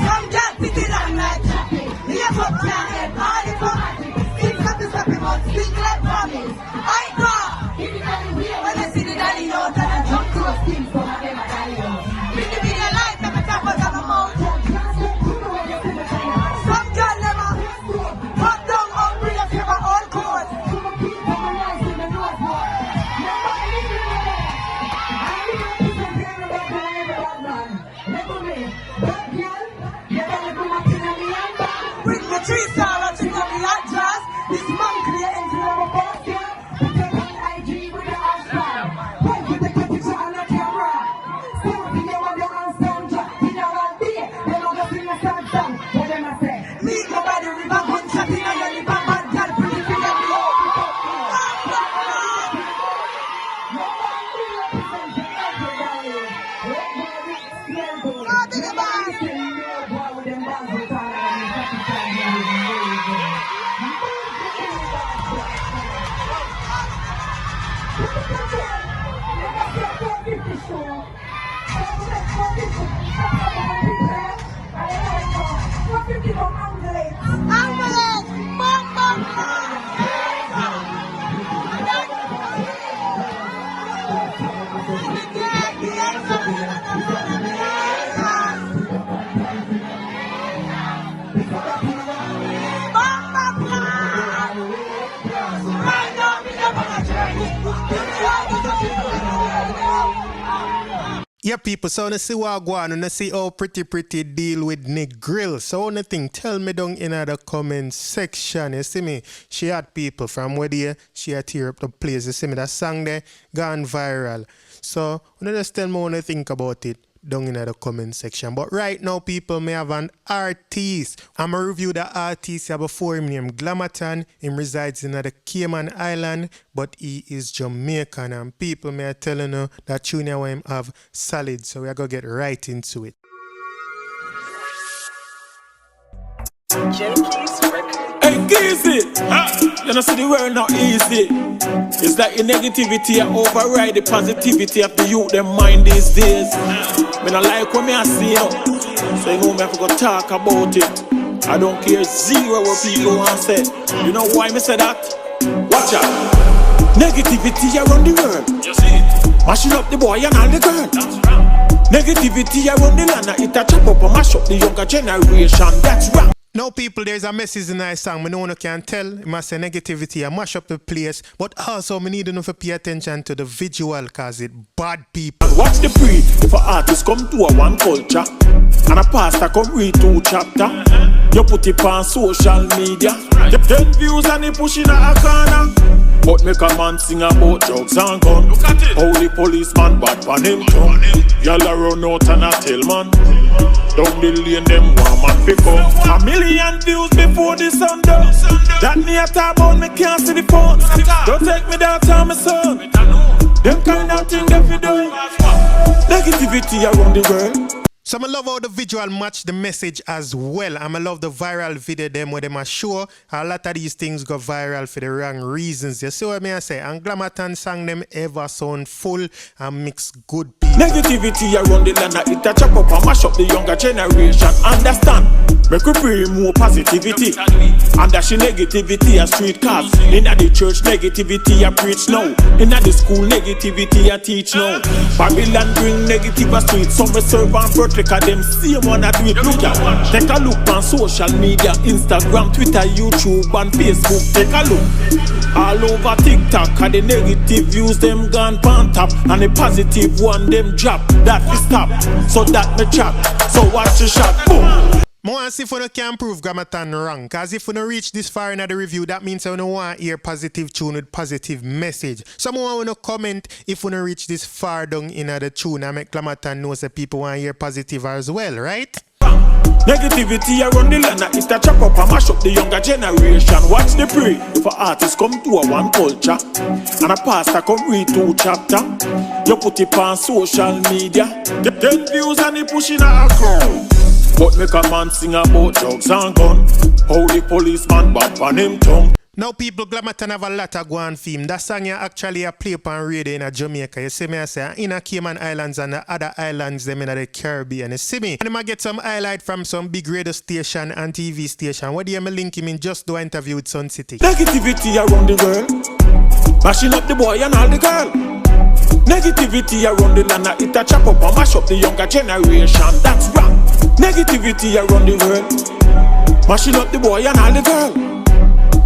Some cat sitting on like traffic. Live up can't get party from it. Six up the stepping out, speak like promise. I know. When I see the daddy out and I jump to a steam, so I them a daddy out. Bring the video light, let me tap out of my mouth. Some cat never pop down hungry if you're my own court. Bring the tree star out to the address. This man clear into our boss, yeah. We take on IG with the hashtag. Point with the picture on the camera. Still video on the handstand jack. In our day, they don't go sing a sad song. What them I say? Meet me by the river, gunshot in your liver. Bad girl, pretty feel like me. Go to the bar. Ambulance! Bang, bang, Yeah, people, so I see what I go on and I see how pretty deal with Nick Grill. So only thing, tell me down in the comment section. You see me? She had people from where there, she had tear up the place. You see me? That song there gone viral. So just tell me what you think about it down in the comment section. But right now, people, may have an artist. I'm going to review the artist here before him named Glamatan. He resides in the Cayman Island, but he is Jamaican. And people, may I telling you that tune here him have solid. So we are going to get right into it. Hey, easy! You know, see the world not easy. It's that your negativity override the positivity of the youth, them mind these days. Me not like what me I see, you know. So you know me have to go talk about it. I don't care zero what people want to say. You know why me say that? Watch out. Negativity around the world. You see it? Mashing up the boy and all the girl. Negativity around the land, it a chop up and mash up the younger generation. That's right. Now, people, there's a message in that song. No one can tell. It must say negativity. I mash up the place. But also, we need to pay attention to the visual because it bad people. Watch the pre. If an artist come to a one culture and a pastor come read 2 chapter, you put it on social media. 10 views and he pushing a corner. But make a man sing about drugs and gun. How the policeman bad pan him tongue. Y'all run out and a tell man. Down the lane them one man pick up. 1 million views before the sun down. That me a talk about me can't see the phone. Don't take me down to my son. Them kind of thing that we do. Negativity around the world. So I love how the visual match the message as well. I love the viral video them where they are sure a lot of these things go viral for the wrong reasons. You see what I say? And Glamatan sang them ever sound full and mix good people. Negativity around the land, it a chop up and mash up the younger generation. Understand? Make we bring more positivity. And dash negativity a street cars. In the church negativity a preach now. In the school negativity a teach now. Babylon bring negative a street. Some serve and protect. Cause them same one that do it. Look at. Take a look on social media, Instagram, Twitter, YouTube and Facebook. Take a look. All over TikTok. Cause the negative views them gone pan top. And the positive one them drop. That we stop. So that me chop. So watch the shot. Boom. I want to see if you can prove Glamatan wrong. Because if you don't reach this far in the review, that means you don't want to hear positive tune with positive message. Someone want to comment if you don't reach this far down in the tune and make Glamatan know that people want to hear positive as well, right? Negativity around the land, it's a chop up and mash up the younger generation. Watch the pre. If an artist come to a one culture and a pastor come read 2 chapter, you put it on social media. 10 views and he pushing a crowd. But make a man sing about drugs and gun. How the policeman bad pan him tongue. Now people, Glamatan have a lot of go on theme. That song you actually a play upon radio in Jamaica. You see me, I say, in a Cayman Islands and the other islands them in the Caribbean. You see me? And I get some highlight from some big radio station and TV station. What do you link him in Just Do interview with Sun City? Negativity around the world, mashing up the boy and all the girl. Negativity around the land, it a chop up and mash up the younger generation. That's wrong. Negativity around the world, mashing up the boy and all the girl.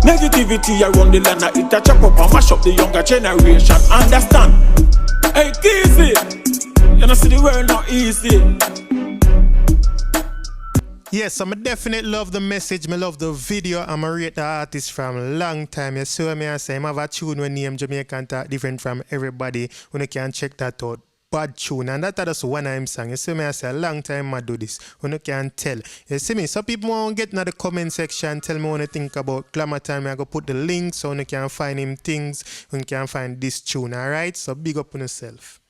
Negativity around the land, it a chop up and mash up the younger generation. Understand? Hey, easy. You know, see the world not easy. Yes, I definitely love the message. I love the video. I'm a rate the artist from a long time. You see me, I say, I have a tune when name Jamaican talk different from everybody. When you can check that out. Bad tune, and that's just one I'm saying. You see me, I say a long time I do this. When you can tell. You see me, so people want to get in the comment section, tell me what you think about Glamour Time. I go put the links so you can find him things, you can find this tune, alright? So big up on yourself.